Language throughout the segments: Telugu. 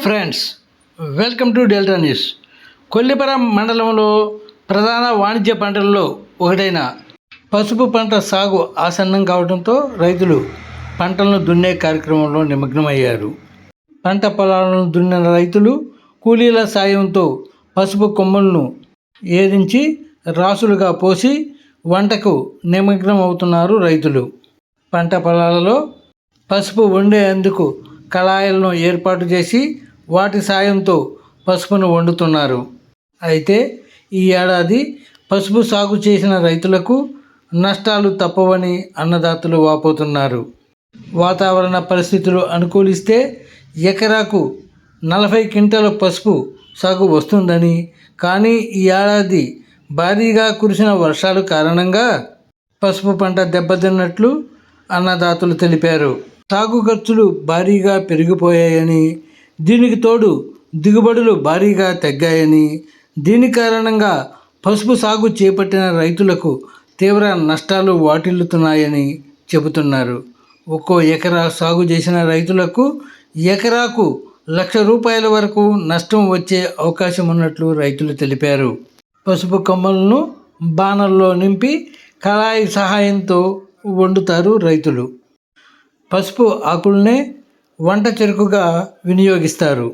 Friends, welcome to Delta News. Kollipara మండలంలో ప్రధాన వాణిజ్య పంటలలో ఒకటైన పసుపు పంట సాగు ఆసన్నం కావడంతో రైతులు పంటలను దున్నే కార్యక్రమంలో నిమగ్నమయ్యారు. పంట పొలాలను దున్నిన రైతులు కూలీల సాయంతో పసుపు కొమ్మలను ఏరించి రాసులుగా పోసి వంటకు నిమగ్నం అవుతున్నారు రైతులు. పంట పొలాలలో పసుపు వండేందుకు కళాయిలను ఏర్పాటు చేసి వాటి సాయంతో పసుపును వండుతున్నారు. అయితే ఈ ఏడాది పసుపు సాగు చేసిన రైతులకు నష్టాలు తప్పవని అన్నదాతలు వాపోతున్నారు. వాతావరణ పరిస్థితులు అనుకూలిస్తే ఎకరాకు 40 క్వింటాల పసుపు సాగు వస్తుందని, కానీ ఈ ఏడాది భారీగా కురిసిన వర్షాల కారణంగా పసుపు పంట దెబ్బతిన్నట్లు అన్నదాతలు తెలిపారు. సాగు ఖర్చులు భారీగా పెరిగిపోయాయని, దీనికి తోడు దిగుబడులు భారీగా తగ్గాయని, దీని కారణంగా పసుపు సాగు చేపట్టిన రైతులకు తీవ్ర నష్టాలు వాటిల్లుతున్నాయని చెబుతున్నారు. ఒక్కో ఎకరా సాగు చేసిన రైతులకు ఎకరాకు ₹1,00,000 వరకు నష్టం వచ్చే అవకాశం ఉన్నట్లు రైతులు తెలిపారు. పసుపు కొమ్మలను బాణల్లో నింపి కళాయి సహాయంతో వండుతారు రైతులు. పసుపు ఆకుల్నే వంట చెరుకుగా వినియోగిస్తారు.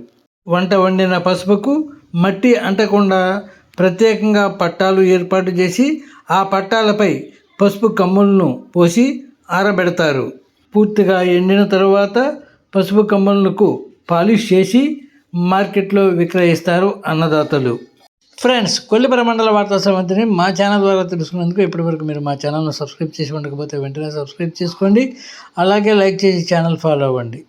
వంట వండిన పసుపుకు మట్టి అంటకుండా ప్రత్యేకంగా పట్టాలు ఏర్పాటు చేసి ఆ పట్టాలపై పసుపు కమ్ములను పోసి ఆరబెడతారు. పూర్తిగా ఎండిన తరువాత పసుపు కమ్ములకు పాలిష్ చేసి మార్కెట్లో విక్రయిస్తారు అన్నదాతలు. ఫ్రెండ్స్, కొల్లిపరం మండల వార్తా సమాచారాన్ని మా ఛానల్ ద్వారా తెలుసుకున్నందుకు ఇప్పటివరకు మీరు మా ఛానల్ను సబ్స్క్రైబ్ చేసి ఉండకపోతే వెంటనే సబ్స్క్రైబ్ చేసుకోండి. అలాగే లైక్ చేసి ఛానల్ ఫాలో అవ్వండి.